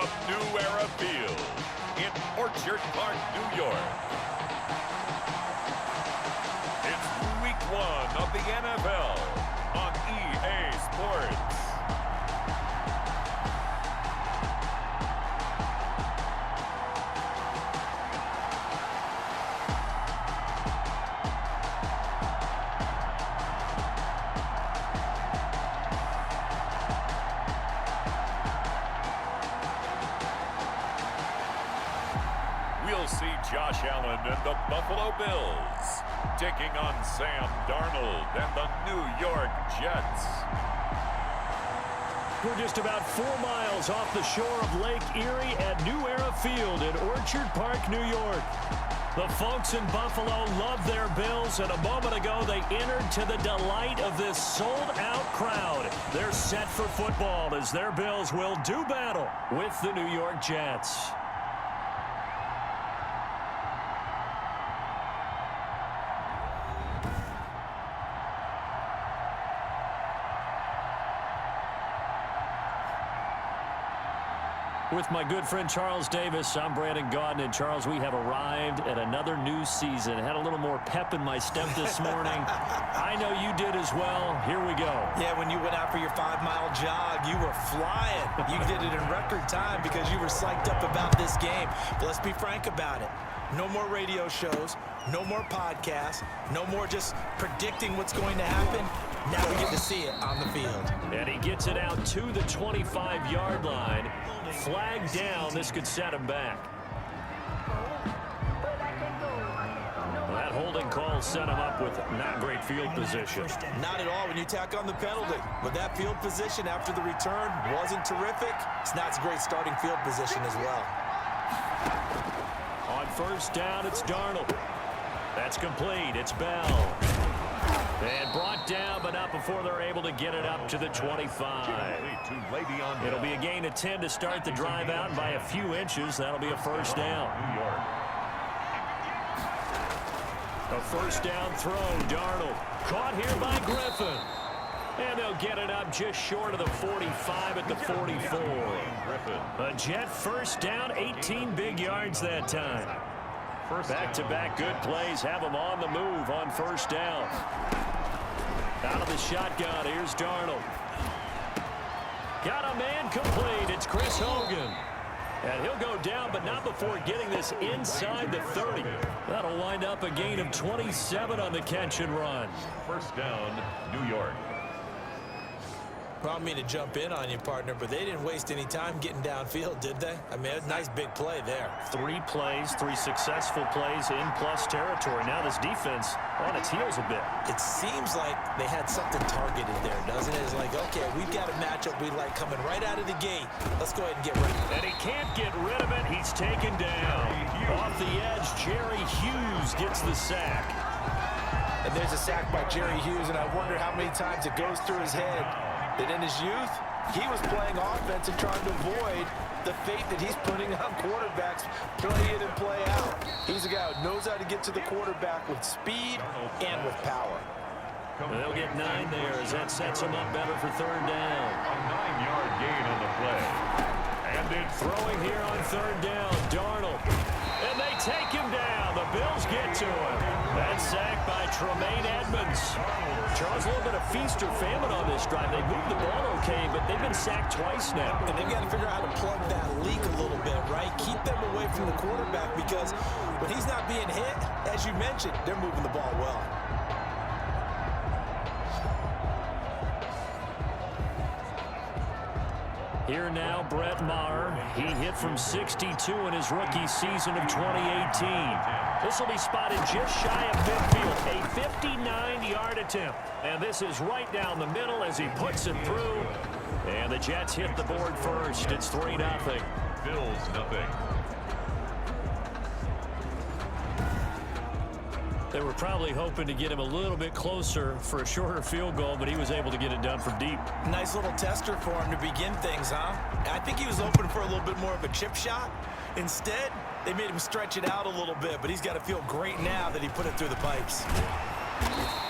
from New Era Field in Orchard Park, New York. It's Week 1 of the NFL on EA Sports. We'll see Josh Allen and the Buffalo Bills taking on Sam Darnold and the New York Jets. We're just about 4 miles off the shore of Lake Erie at New Era Field in Orchard Park, New York. The folks in Buffalo love their Bills, and a moment ago they entered to the delight of this sold-out crowd. They're set for football as their Bills will do battle with the New York Jets. With my good friend Charles Davis, I'm Brandon Gaudin. And Charles, we have arrived at another new season. Had a little more pep in my step this morning. I know you did as well. Here we go. Yeah, when you went out for your 5-mile jog, you were flying. You did it in record time because you were psyched up about this game. But let's be frank about it. No more radio shows, no more podcasts, no more just predicting what's going to happen. Now we get to see it on the field. And he gets it out to the 25-yard line. Flag down. This could set him back. That holding call set him up with not great field position. Not at all when you tack on the penalty. But that field position after the return wasn't terrific. It's not a great starting field position as well. On first down, it's Darnold. That's complete. It's Bell. And brought down, but not before they're able to get it up to the 25. It'll be a gain of 10 to start the drive out, and by a few inches, that'll be a first down. A first down throw, Darnold. Caught here by Griffin. And they'll get it up just short of the 45 at the 44. A Jet first down, 18 big yards that time. Back-to-back good plays have them on the move on first down. Out of the shotgun, here's Darnold. Got a man complete. It's Chris Hogan. And he'll go down, but not before getting this inside the 30. That'll wind up a gain of 27 on the catch and run. First down, New York. Well, I don't mean to jump in on you, partner, but they didn't waste any time getting downfield, did they? I mean, a nice big play there. 3 plays, 3 successful plays in plus territory. Now this defense on its heels a bit. It seems like they had something targeted there, doesn't it? It's like, okay, we've got a matchup we like coming right out of the gate. Let's go ahead and get rid of it. And he can't get rid of it. He's taken down. Off the edge, Jerry Hughes gets the sack. And there's a sack by Jerry Hughes, and I wonder how many times it goes through his head that in his youth, he was playing offense and trying to avoid the fate that he's putting on quarterbacks, play in and play out. He's a guy who knows how to get to the quarterback with speed and with power. They'll get 9 there as that sets him up better for third down. A 9-yard gain on the play. And then throwing here on third down, Darnold. And they take him down. The Bills get to him. That sack by Tremaine Edmonds. Charles, a little bit of feast or famine on this drive. They moved the ball okay, but they've been sacked twice now. And they've got to figure out how to plug that leak a little bit, right? Keep them away from the quarterback because when he's not being hit, as you mentioned, they're moving the ball well. Here now, Brett Maher. He hit from 62 in his rookie season of 2018. This will be spotted just shy of midfield, a 59-yard attempt. And this is right down the middle as he puts it through. And the Jets hit the board first. It's 3-0. Bills, nothing. They were probably hoping to get him a little bit closer for a shorter field goal, but he was able to get it done from deep. Nice little tester for him to begin things, huh? I think he was open for a little bit more of a chip shot. Instead, they made him stretch it out a little bit, but he's got to feel great now that he put it through the pipes.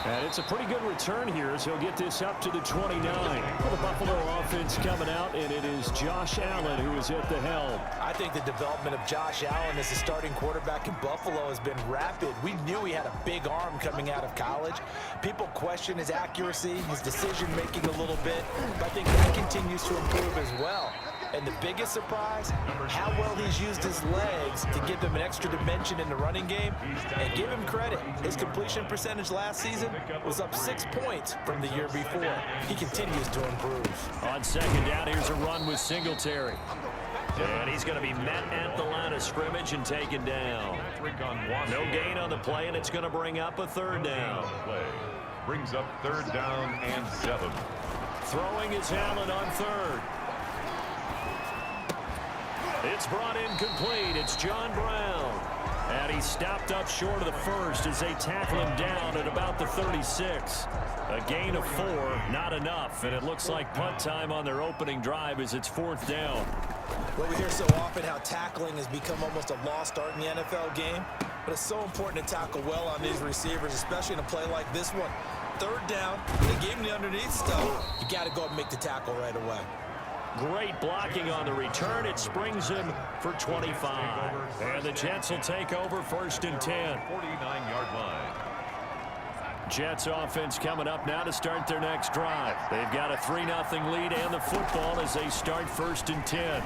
And it's a pretty good return here as he'll get this up to the 29. Well, the Buffalo offense coming out, and it is Josh Allen who is at the helm. I think the development of Josh Allen as a starting quarterback in Buffalo has been rapid. We knew he had a big arm coming out of college. People question his accuracy, his decision-making a little bit, but I think that continues to improve as well. And the biggest surprise, how well he's used his legs to give him an extra dimension in the running game. And give him credit, his completion percentage last season was up 6 points from the year before. He continues to improve. On second down, here's a run with Singletary. And he's going to be met at the line of scrimmage and taken down. No gain on the play, and it's going to bring up a third down. Brings up third down and 7. Throwing is Allen on third. It's brought in complete. It's John Brown. And he stopped up short of the first as they tackle him down at about the 36. A gain of 4, not enough. And it looks like punt time on their opening drive as it's fourth down. Well, we hear so often how tackling has become almost a lost art in the NFL game. But it's so important to tackle well on these receivers, especially in a play like this one. Third down, they gave him the underneath stuff. You got to go and make the tackle right away. Great blocking on the return. It springs him for 25. And the Jets will take over first and 10. 49-yard line. Jets offense coming up now to start their next drive. They've got a 3-0 lead and the football as they start first and 10.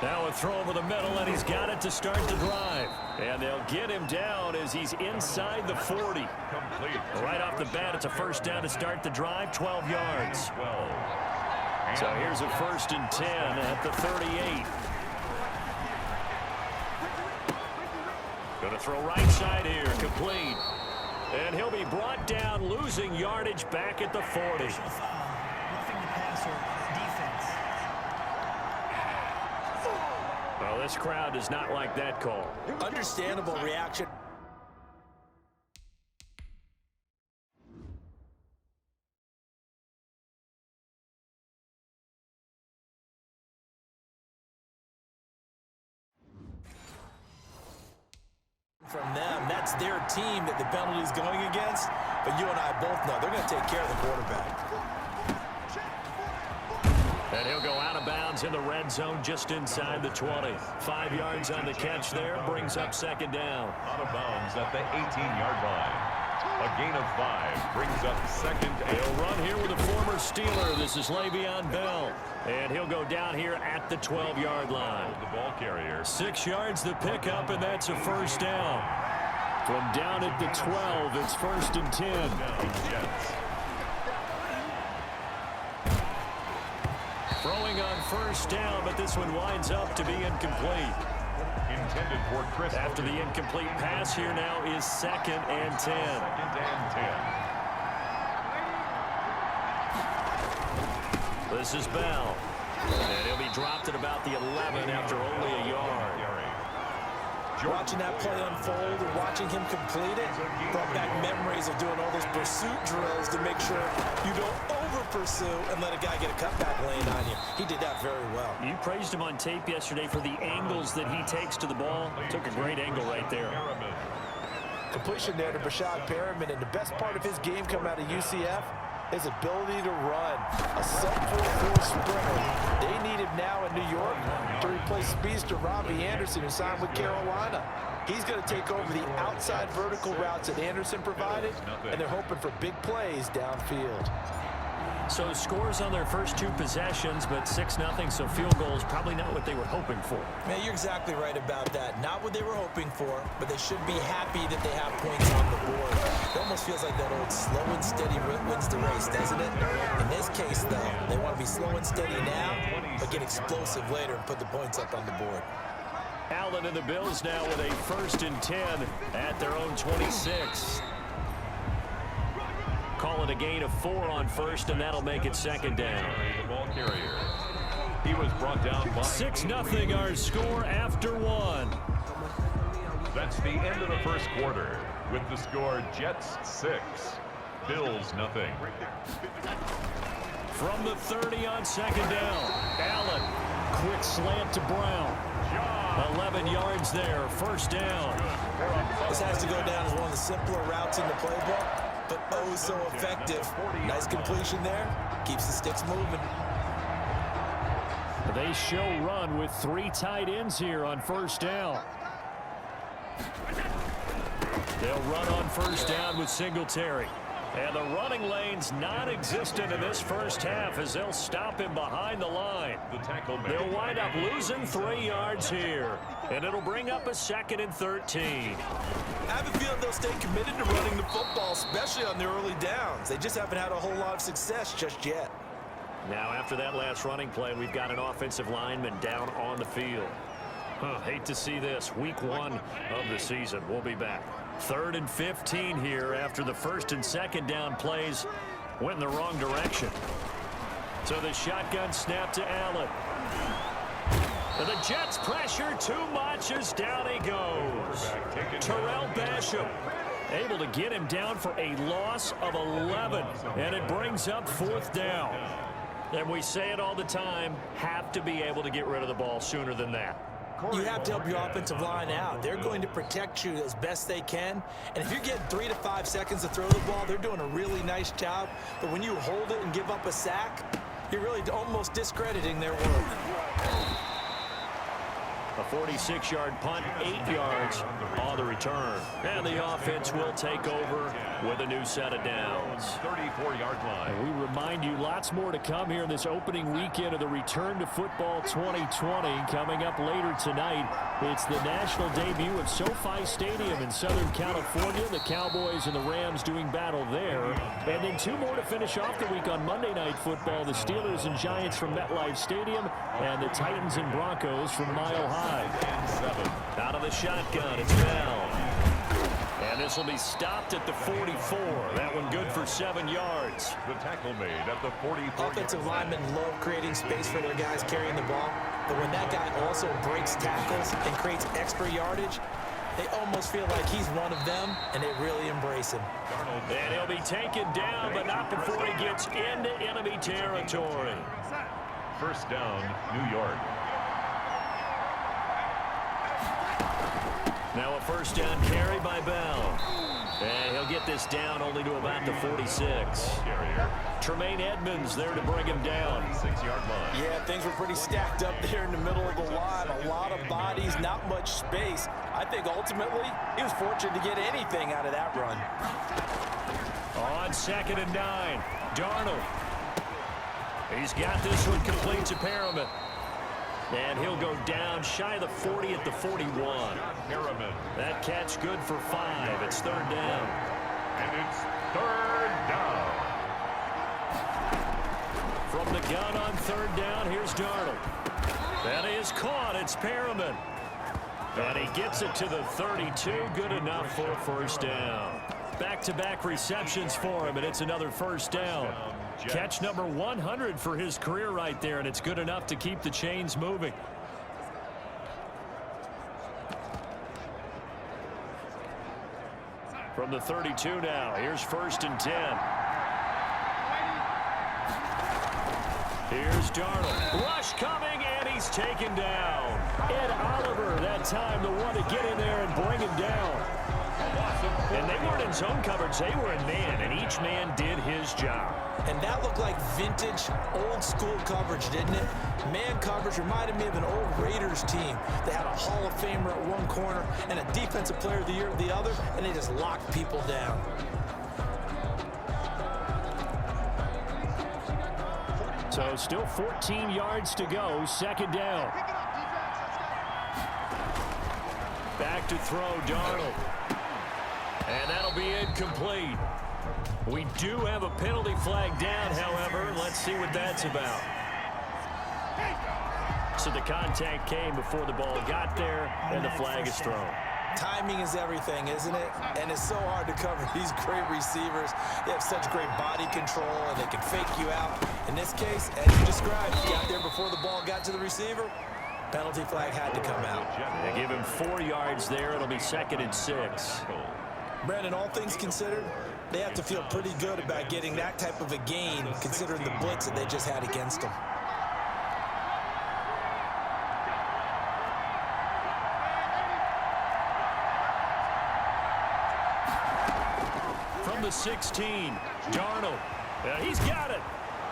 Now a throw over the middle, and he's got it to start the drive. And they'll get him down as he's inside the 40. Right off the bat, it's a first down to start the drive, 12 yards. So here's a first and 10 at the 38. Going to throw right side here, complete. And he'll be brought down, losing yardage back at the 40. Roughing the passer, defense. Well, this crowd does not like that call. Understandable reaction. From them, that's their team that the penalty is going against. But you and I both know they're going to take care of the quarterback. And he'll go out of bounds in the red zone just inside the 20. 5 yards on the catch there, brings up second down. Out of bounds at the 18-yard line. A gain of 5 brings up second. He'll run here with a former Steeler. This is Le'Veon Bell. And he'll go down here at the 12-yard line. The ball carrier. 6 yards the pickup, and that's a first down. From down at the 12, it's first and 10. Jets. Throwing on first down, but this one winds up to be incomplete. Intended for Chris. After the incomplete pass, here now is second and 10. Second and 10. This is Bell. And he'll be dropped at about the 11 after only a yard. Watching that play unfold and watching him complete it brought back memories of doing all those pursuit drills to make sure you don't over-pursue and let a guy get a cutback lane on you. He did that very well. You praised him on tape yesterday for the angles that he takes to the ball. Took a great angle right there. Completion there to Brashad Perriman, and the best part of his game coming out of UCF, his ability to run. A sub-4 sprinter. They need him now in New York to replace speedster Robbie Anderson, who signed with Carolina. He's going to take over the outside vertical routes that Anderson provided, and they're hoping for big plays downfield. So scores on their first 2 possessions, but 6-0, so field goals probably not what they were hoping for. Man, you're exactly right about that. Not what they were hoping for, but they should be happy that they have points on the board. It almost feels like that old slow and steady wins the race, doesn't it? In this case, though, they want to be slow and steady now, but get explosive later and put the points up on the board. Allen and the Bills now with a first and 10 at their own 26. Call it a gain of 4 on first, and that'll make it second down. The ball carrier. He was brought down by 6-0 our score after 1. That's the end of the first quarter. With the score, Jets 6, Bills nothing. From the 30 on second down, Allen quick slant to Brown. 11 yards there, first down. This has to go down as one of the simpler routes in the playbook, but oh so effective. Nice completion there. Keeps the sticks moving. They show run with 3 tight ends here on first down. They'll run on first down with Singletary. And the running lane's non-existent in this first half as they'll stop him behind the line. They'll wind up losing 3 yards here. And it'll bring up a 2nd and 13. I have a feeling they'll stay committed to running the football, especially on the early downs. They just haven't had a whole lot of success just yet. Now, after that last running play, we've got an offensive lineman down on the field. Hate to see this. Week 1 of the season. We'll be back. 3rd and 15 here after the 1st and 2nd down plays went in the wrong direction. So the shotgun snap to Allen. And the Jets pressure too much as down he goes. Terrell Basham able to get him down for a loss of 11. And it brings up 4th down. And we say it all the time, have to be able to get rid of the ball sooner than that. You have to help your offensive line out. They're going to protect you as best they can. And if you're getting 3 to 5 seconds to throw the ball, they're doing a really nice job. But when you hold it and give up a sack, you're really almost discrediting their work. A 46-yard punt, 8 yards on the return. And the offense will take over with a new set of downs. 34-yard line. And we remind you, lots more to come here in this opening weekend of the Return to Football 2020. Coming up later tonight, it's the national debut of SoFi Stadium in Southern California. The Cowboys and the Rams doing battle there. And then 2 more to finish off the week on Monday Night Football. The Steelers and Giants from MetLife Stadium and the Titans and Broncos from Mile High. Out of the shotgun, it's Bell. And this will be stopped at the 44. That one good for 7 yards. The tackle made at the 44. Offensive linemen love creating space for their guys carrying the ball. But when that guy also breaks tackles and creates extra yardage, they almost feel like he's one of them, and they really embrace him. And he'll be taken down, but not before he gets into enemy territory. First down, New York. Now a first down carry by Bell. And he'll get this down only to about the 46. Tremaine Edmonds there to bring him down. 6-yard line. Yeah, things were pretty stacked up there in the middle of the line. A lot of bodies, not much space. I think ultimately he was fortunate to get anything out of that run. On 2nd and 9, Darnold. He's got this one complete to Perriman. And he'll go down shy of the 40 at the 41. That catch good for 5. It's 3rd down. And it's 3rd down. From the gun on 3rd down, here's Darnold. That is caught. It's Perriman. And he gets it to the 32. Good enough for a first down. Back-to-back receptions for him, and it's another first down. Catch number 100 for his career right there, and it's good enough to keep the chains moving. From the 32 now, here's 1st and 10. Here's Darnold. Rush coming, and he's taken down. Ed Oliver, that time, the one to get in there and bring him down. And they weren't in zone coverage, they were in man, and each man did his job. And that looked like vintage, old-school coverage, didn't it? Man coverage reminded me of an old Raiders team. They had a Hall of Famer at one corner and a Defensive Player of the Year at the other, and they just locked people down. So still 14 yards to go, 2nd down. Back to throw, Darnold. And that'll be incomplete. We do have a penalty flag down, however. Let's see what that's about. So the contact came before the ball got there, and the flag is thrown. Timing is everything, isn't it? And it's so hard to cover these great receivers. They have such great body control, and they can fake you out. In this case, as you described, he got there before the ball got to the receiver. Penalty flag had to come out. They give him 4 yards there. It'll be 2nd and 6. Brandon, all things considered, they have to feel pretty good about getting that type of a gain, considering the blitz that they just had against them. the 16. Darnold. He's got it.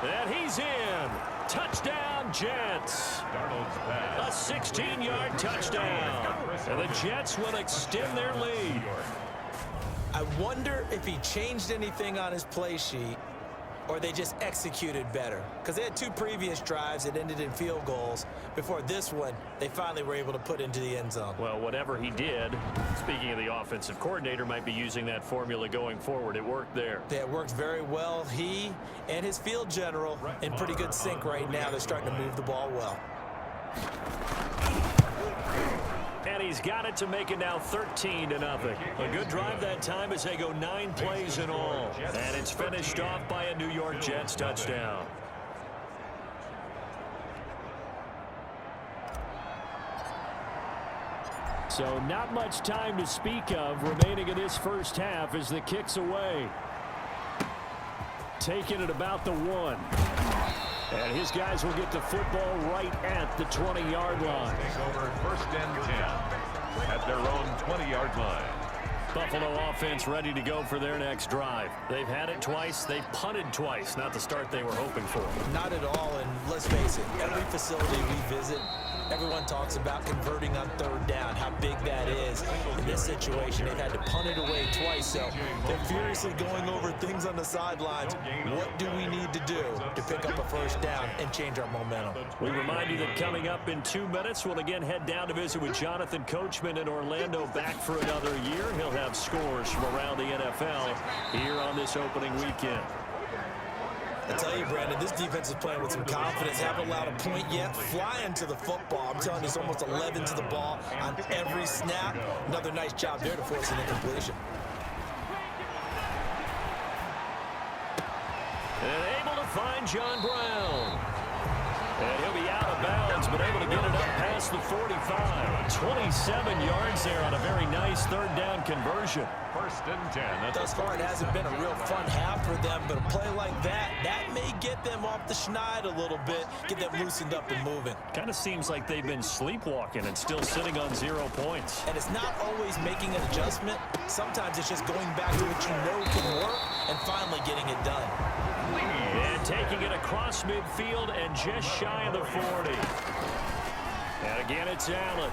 And he's in. Touchdown, Jets. A 16-yard touchdown. And the Jets will extend their lead. I wonder if he changed anything on his play sheet or they just executed better. Because they had 2 previous drives that ended in field goals. Before this one, they finally were able to put into the end zone. Well, whatever he did, speaking of the offensive coordinator, might be using that formula going forward. It worked there. Yeah, it worked very well. He and his field general in pretty good sync right now. They're starting to move the ball well. And he's got it to make it now 13-0. A good drive that time as they go 9 plays in all. And it's finished off by a New York Jets touchdown. So not much time to speak of remaining in this first half as the kick's away. Taking it about the 1. And his guys will get the football right at the 20-yard line. Take over 1st and 10 at their own 20-yard line. Buffalo offense ready to go for their next drive. They've had it twice. They've punted twice. Not the start they were hoping for. Not at all, and let's face it, every facility we visit, everyone talks about converting on 3rd down, how big that is. In this situation, they've had to punt it away twice, so they're furiously going over things on the sidelines. What do we need to do to pick up a 1st down and change our momentum? We remind you that coming up in 2 minutes, we'll again head down to visit with Jonathan Coachman in Orlando, back for another year. He'll have scores from around the NFL here on this opening weekend. I tell you, Brandon, this defense is playing with some confidence. Haven't allowed a point yet. Flying to the football. I'm telling you, it's almost 11 to the ball on every snap. Another nice job there to force an incompletion. And able to find John Brown. And he'll be out of bounds, but able to get it up past the 45. 27 yards there on a very nice 3rd down conversion. 1st and 10. Thus far, it hasn't been a real fun half for them, but a play like that may get them off the schneid a little bit, get them loosened up and moving. Kind of seems like they've been sleepwalking and still sitting on 0 points. And it's not always making an adjustment. Sometimes it's just going back to what you know can work and finally getting it done. And taking it across midfield and just shy of the 40. And again, it's Allen.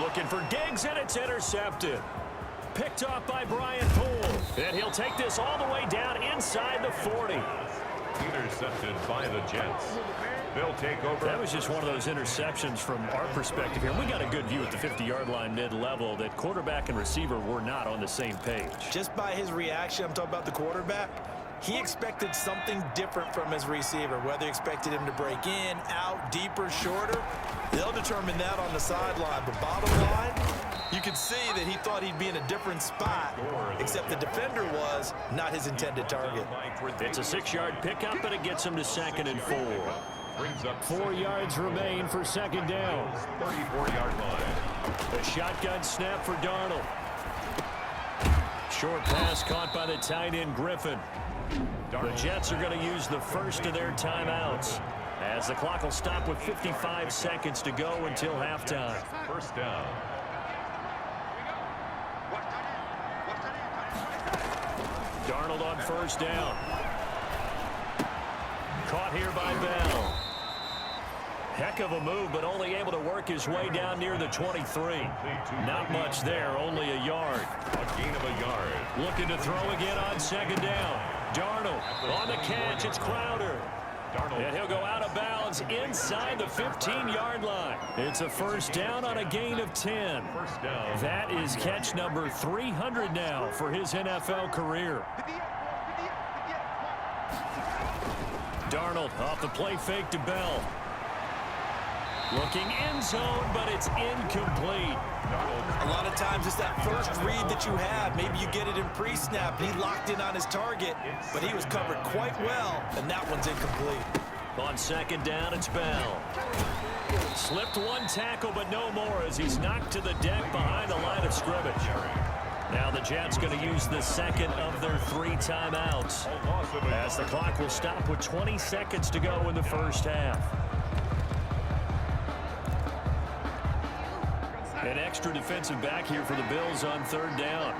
Looking for Diggs, and it's intercepted. Picked off by Brian Poole. And he'll take this all the way down inside the 40. Intercepted by the Jets. They'll take over. That was just one of those interceptions from our perspective here. We got a good view at the 50-yard line mid-level that quarterback and receiver were not on the same page. Just by his reaction, I'm talking about the quarterback, he expected something different from his receiver, whether he expected him to break in, out, deeper, shorter. They'll determine that on the sideline. But bottom line, you could see that he thought he'd be in a different spot, except the defender was not his intended target. It's a 6-yard pickup, and it gets him to 2nd and 4. Brings up 4 yards remain for 2nd down. 34-yard line. A shotgun snap for Darnold. Short pass caught by the tight end Griffin. The Jets are going to use the first of their timeouts, as the clock will stop with 55 seconds to go until halftime. 1st down. Darnold on 1st down. Caught here by Bell. Heck of a move, but only able to work his way down near the 23. Not much there, only a yard. A gain of a yard. Looking to throw again on 2nd down. Darnold on the catch. It's Crowder. And he'll go out of bounds inside the 15-yard line. It's a 1st down on a gain of 10. 1st down. That is catch number 300 now for his NFL career. Darnold off the play fake to Bell. Looking end zone, but it's incomplete. A lot of times it's that first read that you have. Maybe you get it in pre-snap. He locked in on his target, but he was covered quite well, and that one's incomplete. On 2nd down, it's Bell. Slipped one tackle, but no more as he's knocked to the deck behind the line of scrimmage. Now the Jets going to use the 2nd of their 3 timeouts, as the clock will stop with 20 seconds to go in the first half. An extra defensive back here for the Bills on 3rd down.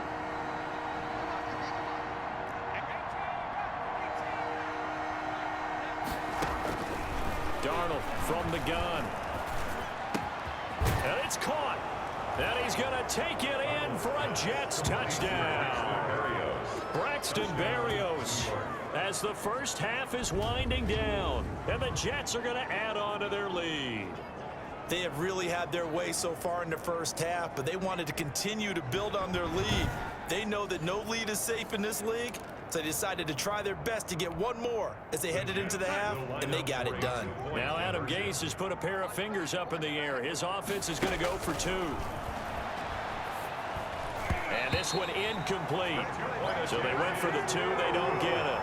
Darnold from the gun. And it's caught. And he's going to take it in for a Jets touchdown. Braxton Berrios, as the first half is winding down, and the Jets are going to add on to their lead. They have really had their way so far in the first half, but they wanted to continue to build on their lead. They know that no lead is safe in this league, so they decided to try their best to get one more as they headed into the half, and they got it done. Now Adam Gase has put a pair of fingers up in the air. His offense is going to go for two. And this one incomplete. So they went for the two. They don't get it.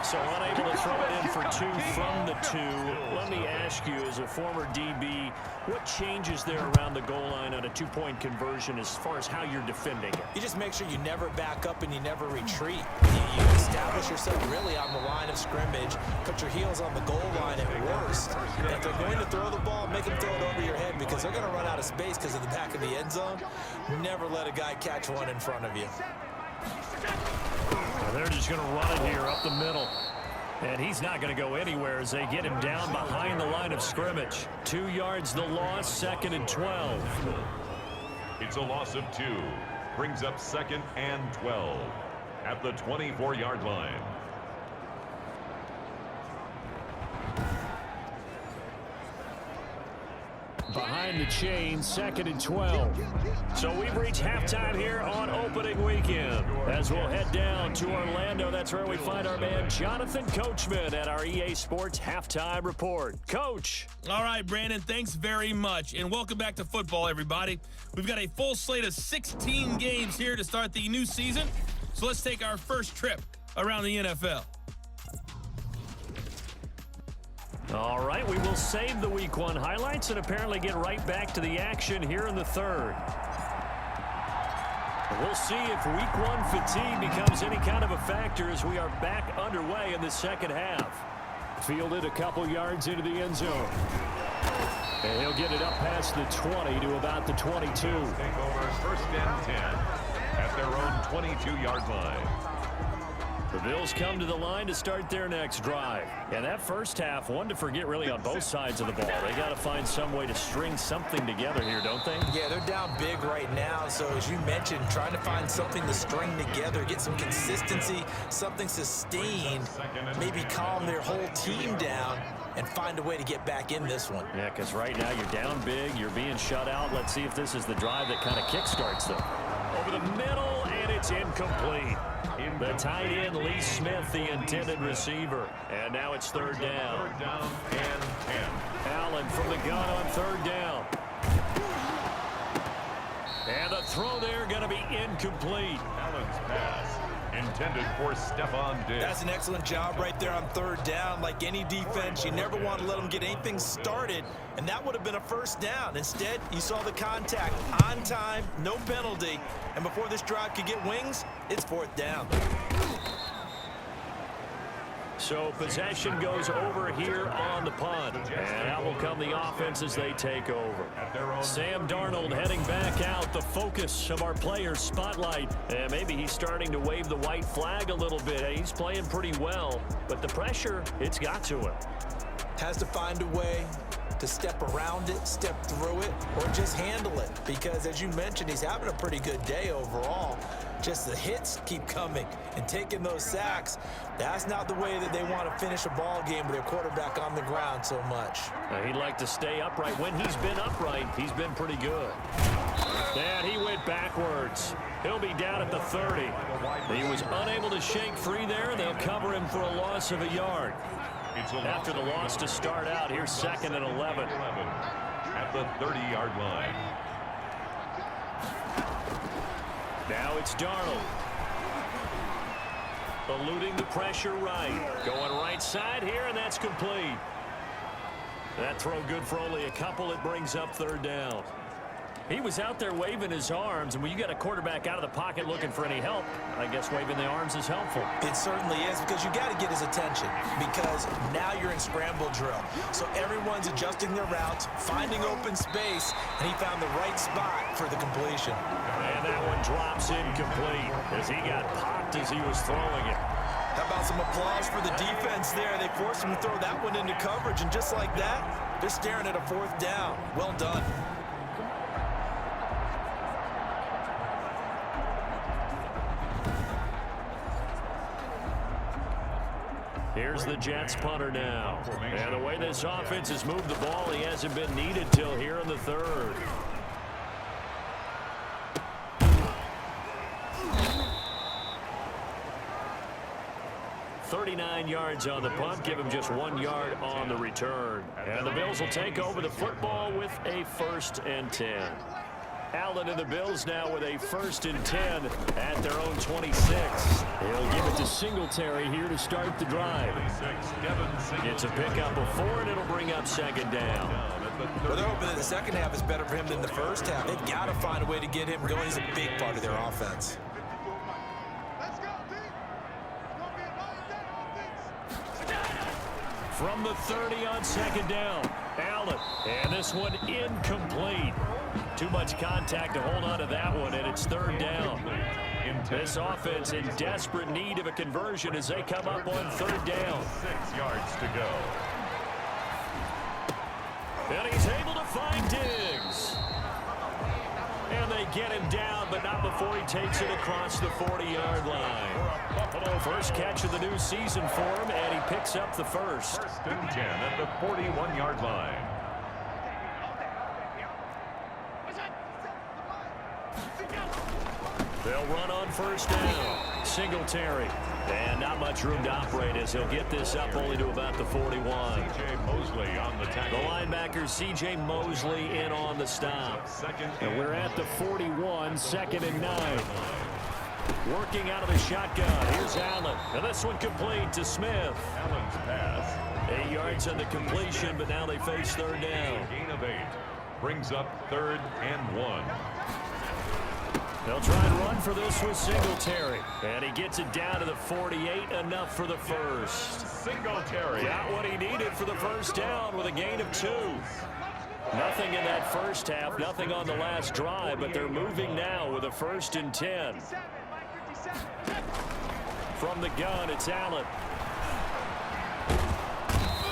So unable to throw it in for two from the two. Let me ask you, as a former DB, what changes there around the goal line on a two-point conversion as far as how you're defending it? You just make sure you never back up and you never retreat. You establish yourself really on the line of scrimmage, put your heels on the goal line at worst. And if they're going to throw the ball, make them throw it over your head because they're going to run out of space because of the back of the end zone. Never let a guy catch one in front of you. Well, they're just going to run it here up the middle. And he's not going to go anywhere as they get him down behind the line of scrimmage. 2 yards the loss, 2nd and 12. It's a loss of 2. Brings up 2nd and 12 at the 24-yard line. Behind the chain, 2nd and 12. So we've reached halftime here on opening weekend. As we'll head down to Orlando, that's where we find our man Jonathan Coachman at our EA Sports Halftime Report. Coach. All right, Brandon, thanks very much. And welcome back to football, everybody. We've got a full slate of 16 games here to start the new season. So let's take our first trip around the NFL. All right, we will save the Week 1 highlights and apparently get right back to the action here in the third. We'll see if Week 1 fatigue becomes any kind of a factor as we are back underway in the second half. Fielded a couple yards into the end zone. And he'll get it up past the 20 to about the 22. Take over 1st and 10 at their own 22-yard line. The Bills come to the line to start their next drive. And that first half, one to forget really on both sides of the ball. They got to find some way to string something together here, don't they? Yeah, they're down big right now. So as you mentioned, trying to find something to string together, get some consistency, something sustained, maybe calm their whole team down and find a way to get back in this one. Yeah, because right now you're down big, you're being shut out. Let's see if this is the drive that kind of kickstarts them. Over the middle, and it's incomplete. The tight end, Lee Smith, the intended receiver. And now it's third down. 3rd down and 10. Allen from the gun on third down. And the throw there going to be incomplete. Allen's pass intended for Stephon Diggs. That's an excellent job right there on third down. Like any defense, you never want to let them get anything started, and that would have been a first down. Instead, you saw the contact on time, no penalty, and before this drive could get wings, it's 4th down. So possession goes over here on the punt. And out will come the offense as they take over. Sam Darnold heading back out, the focus of our players' spotlight. And maybe he's starting to wave the white flag a little bit. He's playing pretty well, but the pressure, it's got to him. Has to find a way to step around it, step through it, or just handle it. Because as you mentioned, he's having a pretty good day overall. Just the hits keep coming and taking those sacks. That's not the way that they want to finish a ball game with their quarterback on the ground so much. He'd like to stay upright. When he's been upright, he's been pretty good. And he went backwards. He'll be down at the 30. He was unable to shake free there. They'll cover him for a loss of a yard. After the loss to start out, here's 2nd and 11. At the 30-yard line. Now it's Darnold. Eluding the pressure right. Going right side here, and that's complete. That throw good for only a couple. It brings up 3rd down. He was out there waving his arms, and when you got a quarterback out of the pocket looking for any help, I guess waving the arms is helpful. It certainly is, because you got to get his attention, because now you're in scramble drill. So everyone's adjusting their routes, finding open space, and he found the right spot for the completion. And that one drops incomplete as he got popped as he was throwing it. How about about some applause for the defense there? They forced him to throw that one into coverage, and just like that, they're staring at a 4th down. Well done. Here's the Jets punter now. And the way this offense has moved the ball, he hasn't been needed till here in the 3rd. "39 yards on the punt, give him just 1 yard on the return." And the Bills will take over the football with a 1st and 10. Allen and the Bills now with a 1st and 10 at their own 26. He'll give it to Singletary here to start the drive. It's a pickup of 4, and it'll bring up 2nd down. Well, they're hoping that the second half is better for him than the first half. They've got to find a way to get him going. He's a big part of their offense. From the 30 on 2nd down, Allen. And this one incomplete. Too much contact to hold on to that one, and it's 3rd down. This offense in desperate need of a conversion as they come up on 3rd down. 6 yards to go. And he's able to find Diggs. And they get him down, but not before he takes it across the 40-yard line. First catch of the new season for him, and he picks up the 1st. 1st and 10 at the 41-yard line. They'll run on 1st down. Singletary. And not much room to operate as he'll get this up only to about the 41. C.J. Mosley on the tackle. The linebacker, C.J. Mosley, in on the stop. And we're at the 41, 2nd and 9. Working out of the shotgun. Here's Allen. And this one complete to Smith. Allen's pass. 8 yards on the completion, but now they face 3rd down. Gain of 8. Brings up 3rd and 1. They'll try and run for this with Singletary. And he gets it down to the 48, enough for the 1st. Singletary. Got what he needed for the 1st down with a gain of 2. Nothing in that first half, nothing on the last drive, but they're moving now with a 1st and 10. From the gun, it's Allen.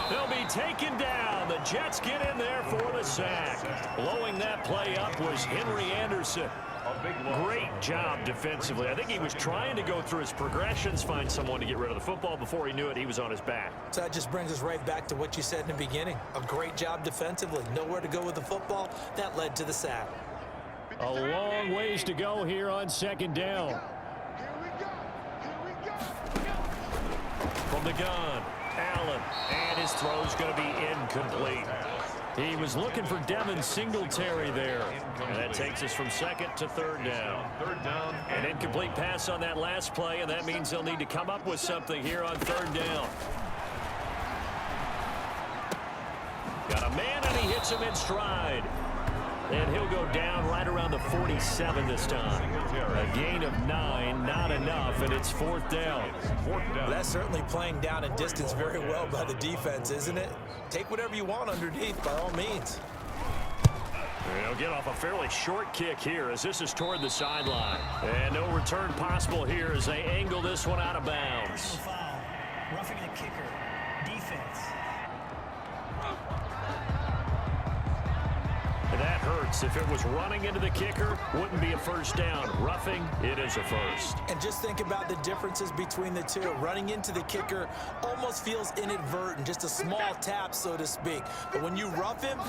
They'll be taken down. The Jets get in there for the sack. Blowing that play up was Henry Anderson. Great job defensively. I think he was trying to go through his progressions, find someone to get rid of the football. Before he knew it, he was on his back. So that just brings us right back to what you said in the beginning. A great job defensively. Nowhere to go with the football. That led to the sack. A long ways to go here on 2nd down. From the gun, Allen. And his throw's going to be incomplete. He was looking for Devin Singletary there. And that takes us from 2nd to 3rd down. 3rd down. An incomplete pass on that last play, and that means they'll need to come up with something here on 3rd down. Got a man, and he hits him in stride. And he'll go down right around the 47 this time. A gain of 9, not enough, and it's 4th down. That's certainly playing down and distance very well by the defense, isn't it? Take whatever you want underneath, by all means. They'll get off a fairly short kick here as this is toward the sideline. And no return possible here as they angle this one out of bounds. Personal foul. Roughing the kicker. Defense. That hurts. If it was running into the kicker, wouldn't be a 1st down. Roughing, it is a 1st. And just think about the differences between the two. Running into the kicker almost feels inadvertent, just a small tap, so to speak. But when you rough him,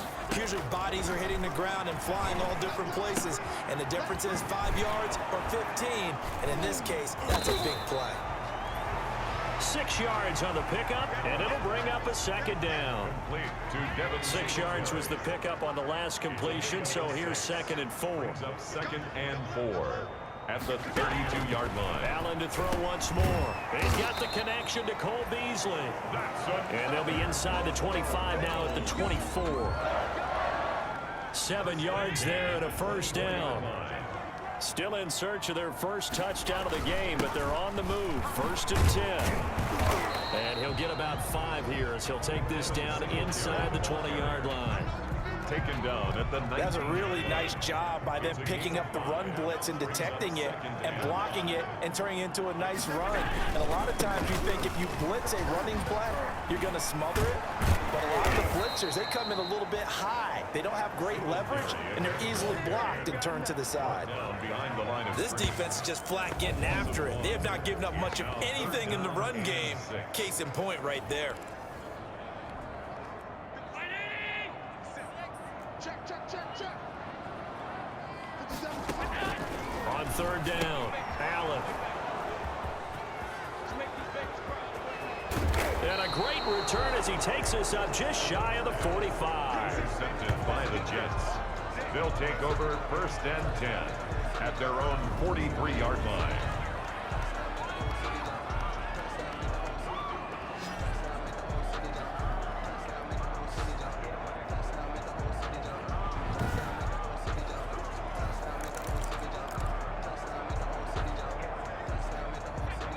usually bodies are hitting the ground and flying all different places. And the difference is 5 yards or 15. And in this case, that's a big play. 6 yards on the pickup, and it'll bring up a 2nd down. 6 yards was the pickup on the last completion, so here's 2nd and 4. Up 2nd and 4 at the 32-yard line. Allen to throw once more. He's got the connection to Cole Beasley. And they'll be inside the 25 now at the 24. 7 yards there and a 1st down. Still in search of their first touchdown of the game, but they're on the move. 1st and 10. And he'll get about 5 here as he'll take this down inside the 20-yard line. taken down at the 19. That's a really nice job by them picking up the run blitz and detecting it and blocking it and turning it into a nice run. And a lot of times you think if you blitz a running play, you're going to smother it. But a lot of the blitzers, they come in a little bit high. They don't have great leverage, and they're easily blocked and turned to the side. This defense is just flat getting after it. They have not given up much of anything in the run game. Case in point right there. On third down, Allen. And a great return as he takes us up just shy of the 45. Intercepted by the Jets. They'll take over 1st and 10 at their own 43-yard line.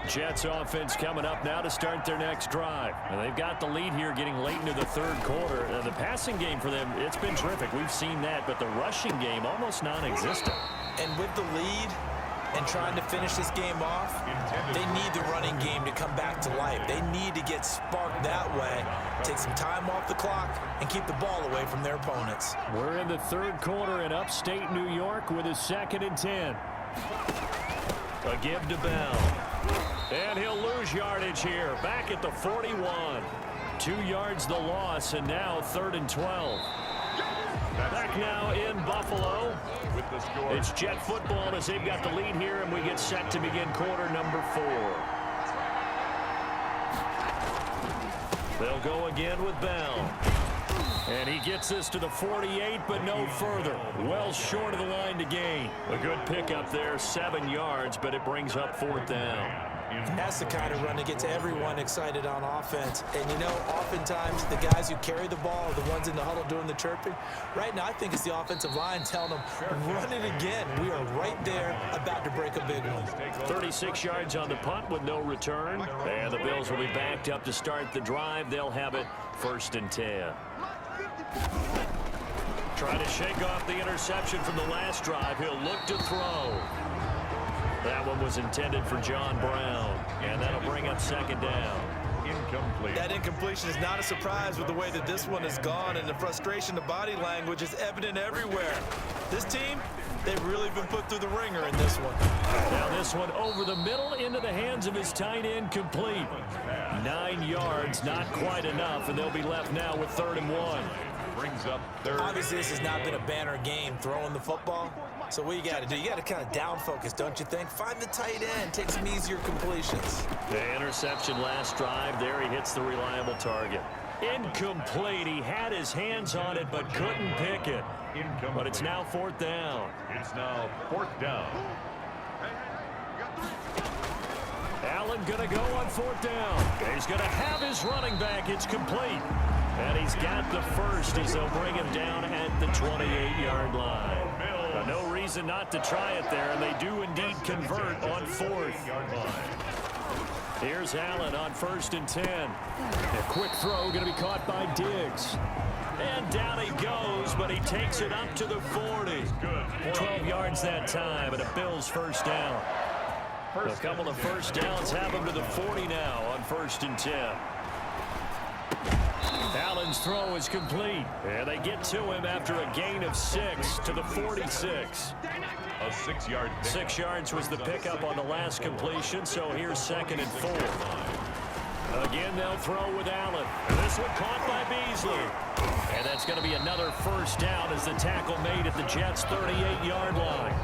Jets offense coming up now to start their next drive. And they've got the lead here getting late into the third quarter. The passing game for them, it's been terrific. We've seen that, but the rushing game almost non-existent. And with the lead and trying to finish this game off, they need the running game to come back to life. They need to get sparked that way, take some time off the clock, and keep the ball away from their opponents. We're in the third quarter in upstate New York with a 2nd and 10. A give to Bell. And he'll lose yardage here. Back at the 41. 2 yards the loss, and now 3rd and 12. Back now in Buffalo. With the score. It's Jet football as they've got the lead here, and we get set to begin quarter number 4. They'll go again with Bell. And he gets this to the 48, but no further. Well short of the line to gain. A good pickup there, 7 yards, but it brings up 4th down. And that's the kind of run that gets everyone excited on offense. And, you know, oftentimes the guys who carry the ball are the ones in the huddle doing the chirping. Right now, I think it's the offensive line telling them, run it again. We are right there about to break a big one. 36 yards on the punt with no return. And the Bills will be backed up to start the drive. They'll have it 1st and 10. Trying to shake off the interception from the last drive. He'll look to throw. That one was intended for John Brown, and that'll bring up 2nd down. Incomplete. That incompletion is not a surprise with the way that this one has gone, and the frustration, the body language is evident everywhere. This team, they've really been put through the ringer in this one. Now this one over the middle into the hands of his tight end, complete. 9 yards, not quite enough, and they'll be left now with 3rd and 1. Brings up 3rd. Obviously, this has not been a banner game throwing the football. So what you got to do, you got to kind of down focus, don't you think? Find the tight end, take some easier completions. The interception last drive. There he hits the reliable target. Incomplete. He had his hands on it but couldn't pick it. Incomplete. But it's now 4th down. It's now 4th down. Allen going to go on 4th down. He's going to have his running back. It's complete. And he's got the first as they'll bring him down at the 28-yard line. No reason not to try it there, and they do indeed convert on 4th. Here's Allen on 1st and 10. A quick throw going to be caught by Diggs. And down he goes, but he takes it up to the 40. 12 yards that time, and a Bills 1st down. A couple of 1st downs have him to the 40 now on 1st and 10. Allen's throw is complete, and they get to him after a gain of 6 to the 46. A 6-yard pick. 6 yards was the pickup on the last completion, so here's 2nd and 4. Again, they'll throw with Allen. And this one caught by Beasley. And that's going to be another 1st down as the tackle made at the Jets' 38-yard line.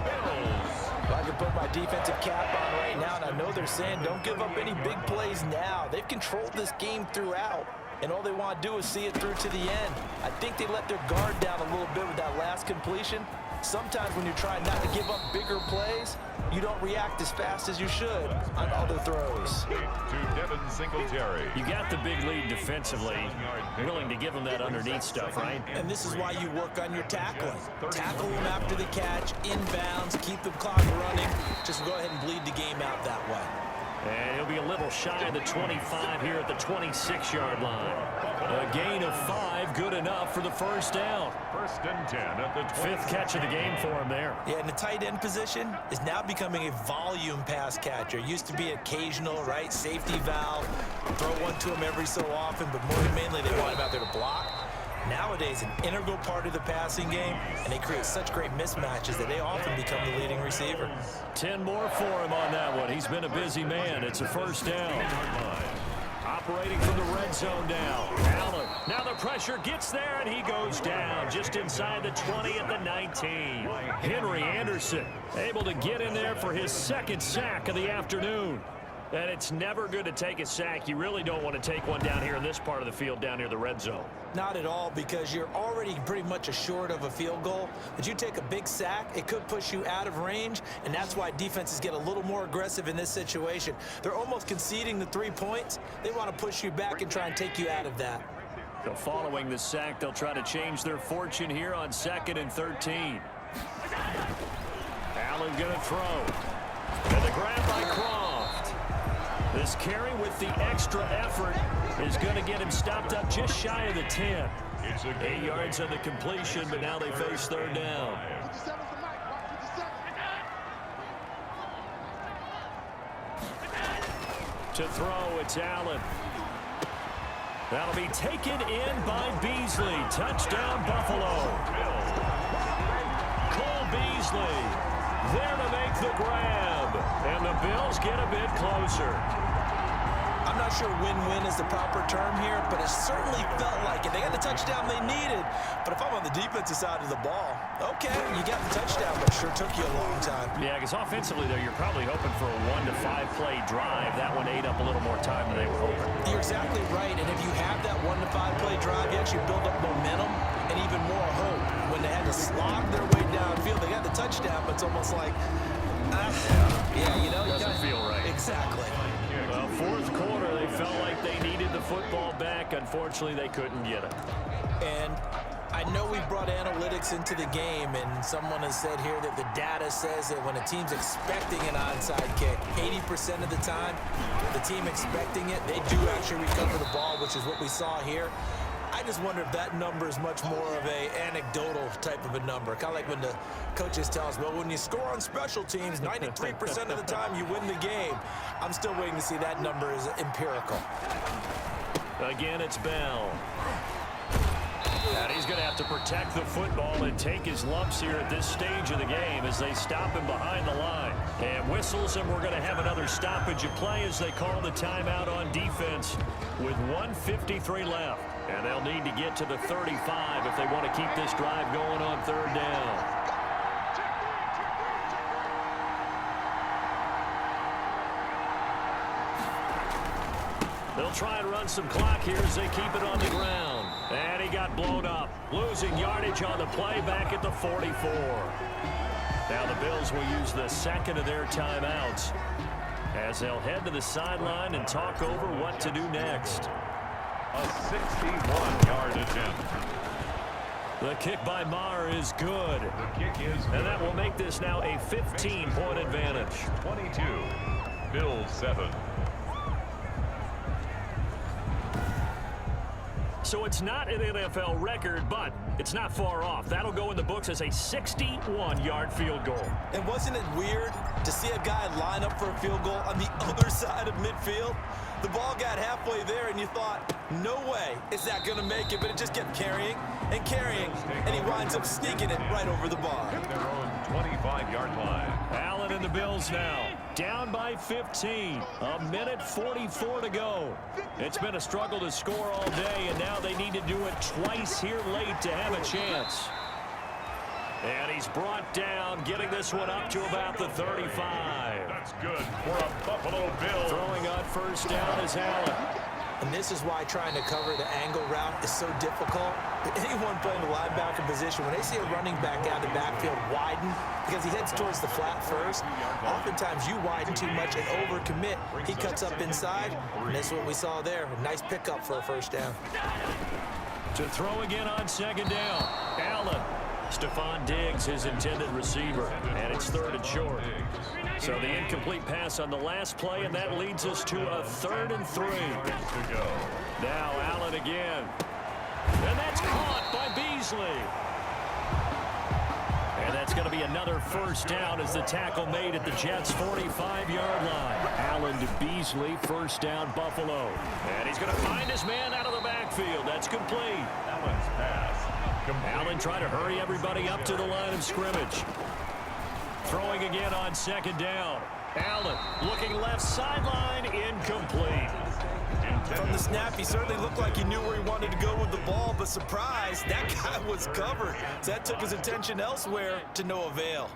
If I can put my defensive cap on right now, and I know they're saying don't give up any big plays now. They've controlled this game throughout, and all they want to do is see it through to the end. I think they let their guard down a little bit with that last completion. Sometimes when you're trying not to give up bigger plays, you don't react as fast as you should on other throws. To Devin Singletary. You got the big lead defensively, willing to give them that underneath stuff, right? And this is why you work on your tackling. Tackle them after the catch, inbounds, keep the clock running. Just go ahead and bleed the game out that way. And he'll be a little shy of the 25 here at the 26-yard line. A gain of 5, good enough for the first down. 1st and 10 at the 5th catch of the game for him there. Yeah, and the tight end position is now becoming a volume pass catcher. Used to be occasional, right? Safety valve. Throw one to him every so often, but more mainly they want him out there to block. Nowadays, an integral part of the passing game, and they create such great mismatches that they often become the leading receiver. 10 more for him on that one. He's been a busy man. It's a first down. Operating from the red zone now. Allen. Now the pressure gets there, and he goes down just inside the 20 at the 19. Henry Anderson able to get in there for his 2nd sack of the afternoon. And it's never good to take a sack. You really don't want to take one down here in this part of the field down near the red zone. Not at all, because you're already pretty much assured of a field goal. But you take a big sack, it could push you out of range, and that's why defenses get a little more aggressive in this situation. They're almost conceding the 3 points. They want to push you back and try and take you out of that. So following the sack, they'll try to change their fortune here on 2nd and 13. Allen going to throw. And the grab by Croft. This carry with the extra effort is going to get him stopped up just shy of the 10. 8 yards on the completion, but now they face 3rd down. To throw, it's Allen. That'll be taken in by Beasley. Touchdown, Buffalo. Cole Beasley there to make the grab. And the Bills get a bit closer. I'm not sure win-win is the proper term here, but it certainly felt like it. They got the touchdown they needed, but if I'm on the defensive side of the ball, okay, you got the touchdown, but it sure took you a long time. Yeah, because offensively, though, you're probably hoping for a 1 to 5 play drive. That one ate up a little more time than they were hoping. You're exactly right, and if you have that 1 to 5 play drive, you actually build up momentum and even more hope. When they had to slog their way downfield, they got the touchdown, but it's almost like, yeah, you know, doesn't feel right. Exactly. Well, 4th quarter, they felt like they needed the football back. Unfortunately, they couldn't get it. And I know we brought analytics into the game, and someone has said here that the data says that when a team's expecting an onside kick, 80% of the time, the team expecting it, they do actually recover the ball, which is what we saw here. I just wonder if that number is much more of a anecdotal type of a number. Kind of like when the coaches tell us, well, when you score on special teams, 93% of the time you win the game. I'm still waiting to see that number is empirical. Again, it's Bell. And he's going to have to protect the football and take his lumps here at this stage of the game as they stop him behind the line. And whistles, and we're going to have another stoppage of play as they call the timeout on defense with 1:53 left. And they'll need to get to the 35 if they want to keep this drive going on 3rd down. They'll try and run some clock here as they keep it on the ground. And he got blown up, losing yardage on the play back at the 44. Now the Bills will use the 2nd of their timeouts as they'll head to the sideline and talk over what to do next. A 61-yard attempt. The kick by Maher is good. The kick is good. And that will make this now a 15-point advantage. 22. Bills 7. So it's not an NFL record, but it's not far off. That'll go in the books as a 61-yard field goal. And wasn't it weird to see a guy line up for a field goal on the other side of midfield? The ball got halfway there, and you thought, no way is that going to make it, but it just kept carrying and carrying, and he winds up sneaking it right over the bar. At their own 25-yard line. Allen and the Bills now down by 15. A minute 44 to go. It's been a struggle to score all day, and now they need to do it twice here late to have a chance. And he's brought down, getting this one up to about the 35. That's good for a Buffalo Bill. Throwing on 1st down is Allen. And this is why trying to cover the angle route is so difficult. Anyone playing the linebacker position, when they see a running back out of the backfield widen, because he heads towards the flat first, oftentimes you widen too much and overcommit. He cuts up inside, and that's what we saw there. A nice pickup for a 1st down. To throw again on 2nd down. Allen Stephon Diggs, his intended receiver, and it's 3rd and short. So the incomplete pass on the last play, and that leads us to a 3rd and 3. Now Allen again. And that's caught by Beasley. And that's going to be another first down as the tackle made at the Jets' 45-yard line. Allen to Beasley, first down, Buffalo. And he's going to find his man out of the backfield. That's complete. Allen's pass. Allen trying to hurry everybody up to the line of scrimmage. Throwing again on 2nd down. Allen looking left sideline, incomplete. From the snap, he certainly looked like he knew where he wanted to go with the ball, but surprise, that guy was covered. So that took his attention elsewhere to no avail.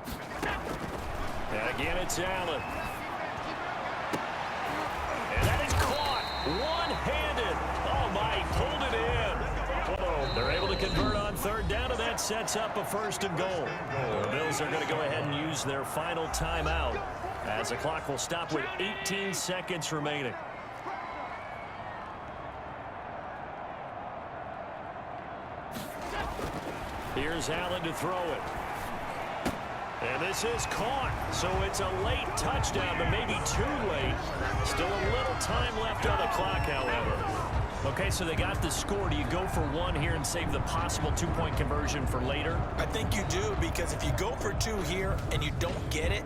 And again, it's Allen. And that is caught one-handed. Oh, my, he pulled it in. They're able to convert on 3rd down, and that sets up a 1st and goal. The Bills are going to go ahead and use their final timeout as the clock will stop with 18 seconds remaining. Here's Allen to throw it. And this is caught. So it's a late touchdown, but maybe too late. Still a little time left on the clock, however. Okay, so they got the score. Do you go for 1 here and save the possible 2-point conversion for later? I think you do, because if you go for 2 here and you don't get it,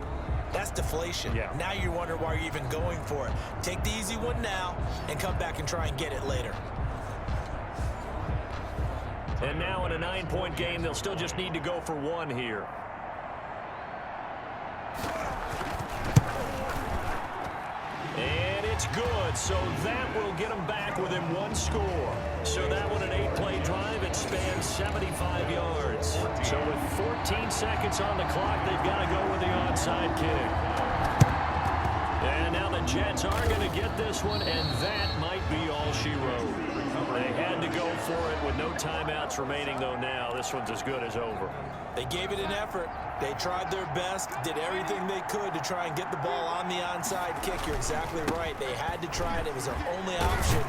that's deflation. Yeah. Now you wonder why you're even going for it. Take the easy one now and come back and try and get it later. And now in a 9-point game, they'll still just need to go for 1 here. And it's good, so that will get them back within 1 score. So that one, an 8-play drive, it spans 75 yards. So with 14 seconds on the clock, they've got to go with the onside kick. And now the Jets are going to get this one, and that might be all she wrote. They had to go for it with no timeouts remaining, though now. This one's as good as over. They gave it an effort. They tried their best, did everything they could to try and get the ball on the onside kick. You're exactly right. They had to try it. It was their only option.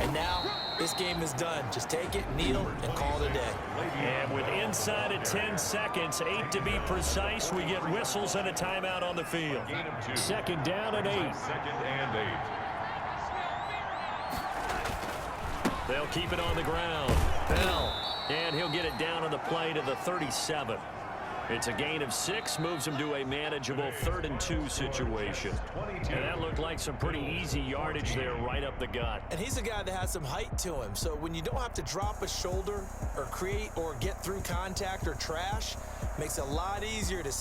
And now this game is done. Just take it, kneel, and call it a day. And with inside of 10 seconds, 8 to be precise, we get whistles and a timeout on the field. 2nd down and 8. 2nd and 8. They'll keep it on the ground. Bell. And he'll get it down on the play to the 37. It's a gain of 6, moves him to a manageable 3rd and 2 situation. And that looked like some pretty easy yardage there right up the gut. And he's a guy that has some height to him. So when you don't have to drop a shoulder or create or get through contact or trash, makes it a lot easier to